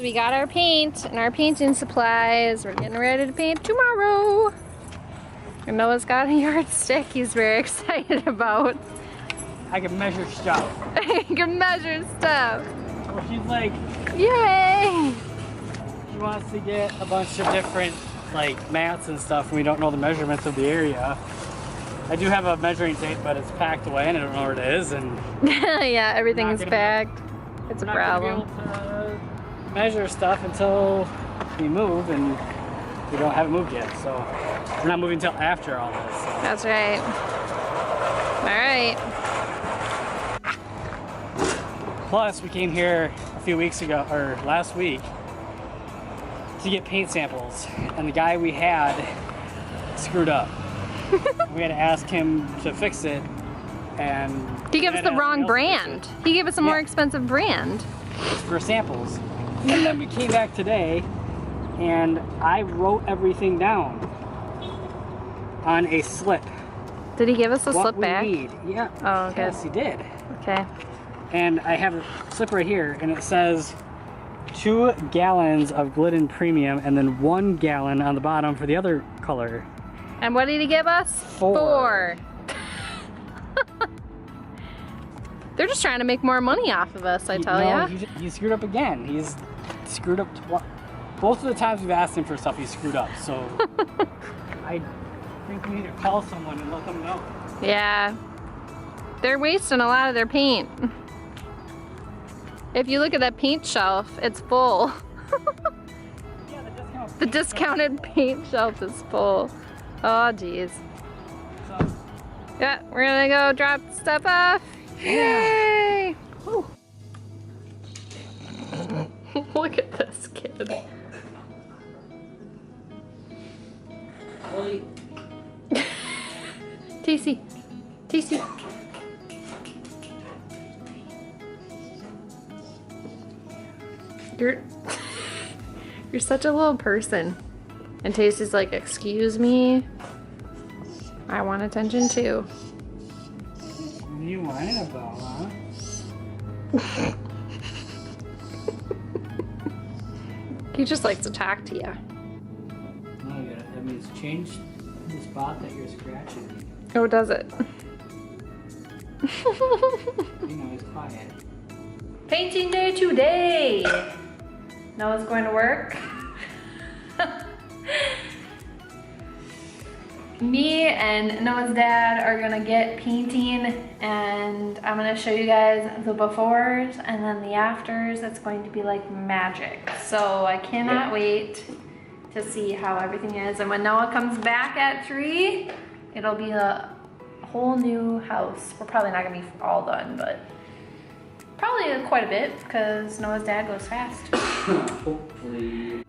We got our paint and our painting supplies. We're getting ready to paint tomorrow. And Noah's got a yardstick he's very excited about. I can measure stuff. You can measure stuff. Well, she's like, yay! she wants to get a bunch of different like mats and stuff, and we don't know the measurements of the area. I do have a measuring tape, but it's packed away and I don't know where it is. And yeah, everything's packed. It's a problem. We're not gonna be able to measure stuff until we move, and we don't have it moved yet. So we're not moving until after all this. So. That's right. All right. Plus, we came here a few weeks ago, or last week, to get paint samples, and the guy we had screwed up. We had to ask him to fix it, and he gave us the wrong brand. He gave us a more expensive brand for samples. And then we came back today, and I wrote everything down on a slip. Did he give us a slip back? Need. Yeah. Oh, okay. Yes, he did. Okay. And I have a slip right here, and it says 2 gallons of Glidden Premium, and then 1 gallon on the bottom for the other color. And what did he give us? 4. They're just trying to make more money off of us, I tell ya. He screwed up again. He's screwed up both of the times we've asked him for stuff, he's screwed up. So I think we need to call someone and let them know. Yeah. They're wasting a lot of their paint. If you look at that paint shelf, it's full. Yeah, the discounted paint shelf is full. Oh, geez. So, yeah, we're gonna go drop stuff off. Yay! Woo. Look at this kid. Tasty. Tasty. You're such a little person. And Tasty's like, excuse me? I want attention too. What are you whining about, huh? He just likes to talk to you. No, that means change the spot that you're scratching. Oh, does it? You know, he's quiet. Painting day today! Noah's going to work. Me and Noah's dad are gonna get painting, and I'm gonna show you guys the befores and then the afters. It's going to be like magic. So I cannot wait to see how everything is. And when Noah comes back at 3, it'll be a whole new house. We're probably not gonna be all done, but probably quite a bit because Noah's dad goes fast. Hopefully.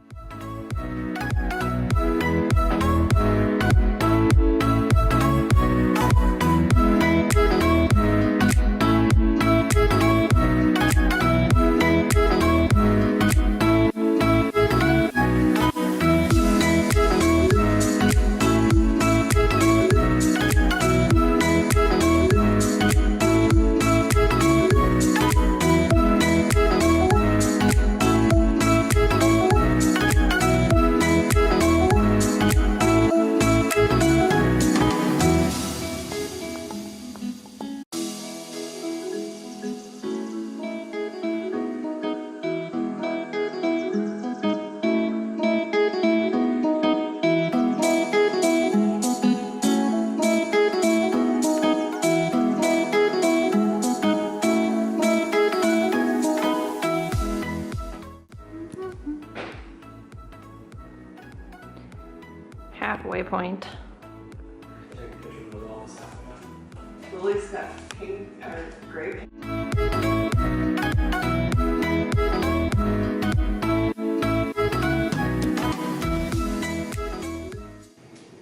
Halfway point. Lily's got pink or gray paint.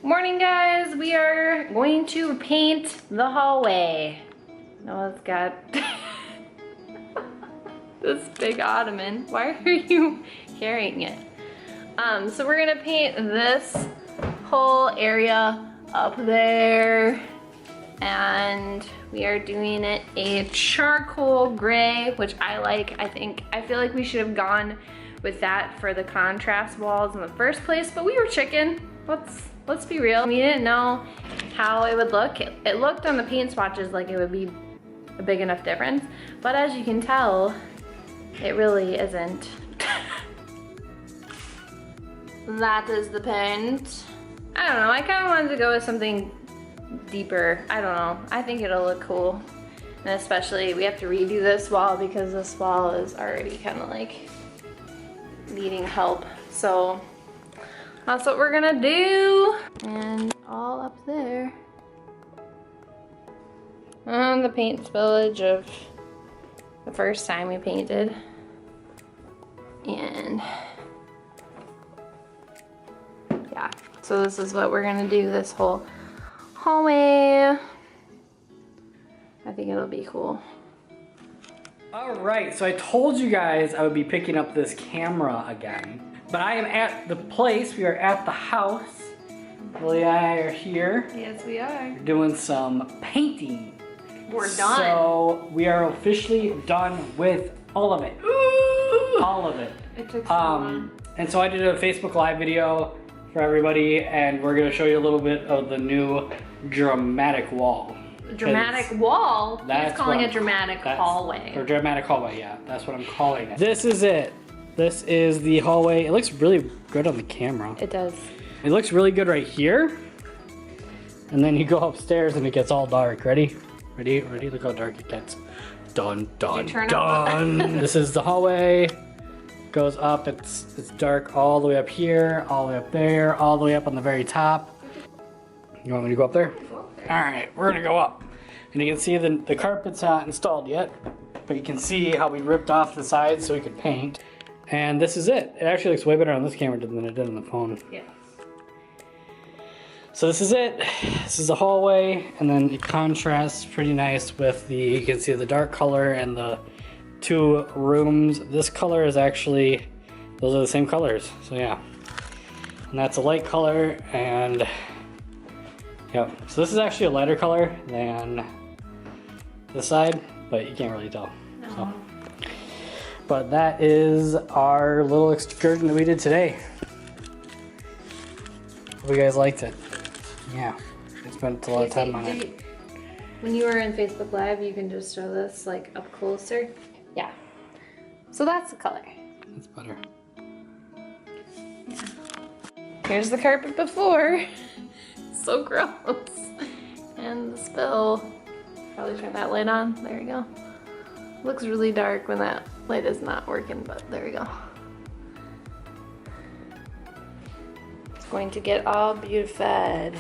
Morning, guys. We are going to paint the hallway. Noah's got this big ottoman. Why are you carrying it? So we're gonna paint this whole area up there, and we are doing it a charcoal gray, which I like. I feel like we should have gone with that for the contrast walls in the first place, but we were chicken. Let's be real. We didn't know how it would look. It looked on the paint swatches like it would be a big enough difference, but as you can tell, it really isn't. That is the paint. I don't know, I kind of wanted to go with something deeper. I don't know, I think it'll look cool. And especially, we have to redo this wall because this wall is already kind of like needing help. So that's what we're gonna do. And all up there. And the paint spillage of the first time we painted. And yeah, so this is what we're gonna do this whole hallway. I think it'll be cool. All right, so I told you guys I would be picking up this camera again, but I am at the place. We are at the house. Lily and I are here. Yes, we are. We're doing some painting. We're done. So we are officially done with all of it. Ooh. All of it. It took so long. And so I did a Facebook Live video for everybody, and we're gonna show you a little bit of the new dramatic wall. Dramatic wall? He's calling it dramatic hallway. Or dramatic hallway, yeah. That's what I'm calling it. This is it. This is the hallway. It looks really good on the camera. It does. It looks really good right here. And then you go upstairs and it gets all dark. Ready? Ready? Ready? Look how dark it gets. Dun, dun, dun. This is the hallway. Goes up. It's dark all the way up here, all the way up there, all the way up on the very top. You want me to go up there? All right, we're gonna go up. And you can see the carpet's not installed yet, but you can see how we ripped off the sides so we could paint. And this is it. It actually looks way better on this camera than it did on the phone. Yeah. So this is it. This is the hallway, and then it contrasts pretty nice with you can see the dark color and the two rooms. This color is actually, those are the same colors, so yeah. And that's a light color, and yep. So this is actually a lighter color than this side, but you can't really tell. No. So. But that is our little excursion that we did today. Hope you guys liked it. Yeah, I spent a lot of time on it. When you were in Facebook Live, you can just show this like up closer. Yeah. So that's the color. That's better. Yeah. Here's the carpet before. So gross. And the spill. Probably turn that light on. There you go. Looks really dark when that light is not working, but there we go. It's going to get all beautified.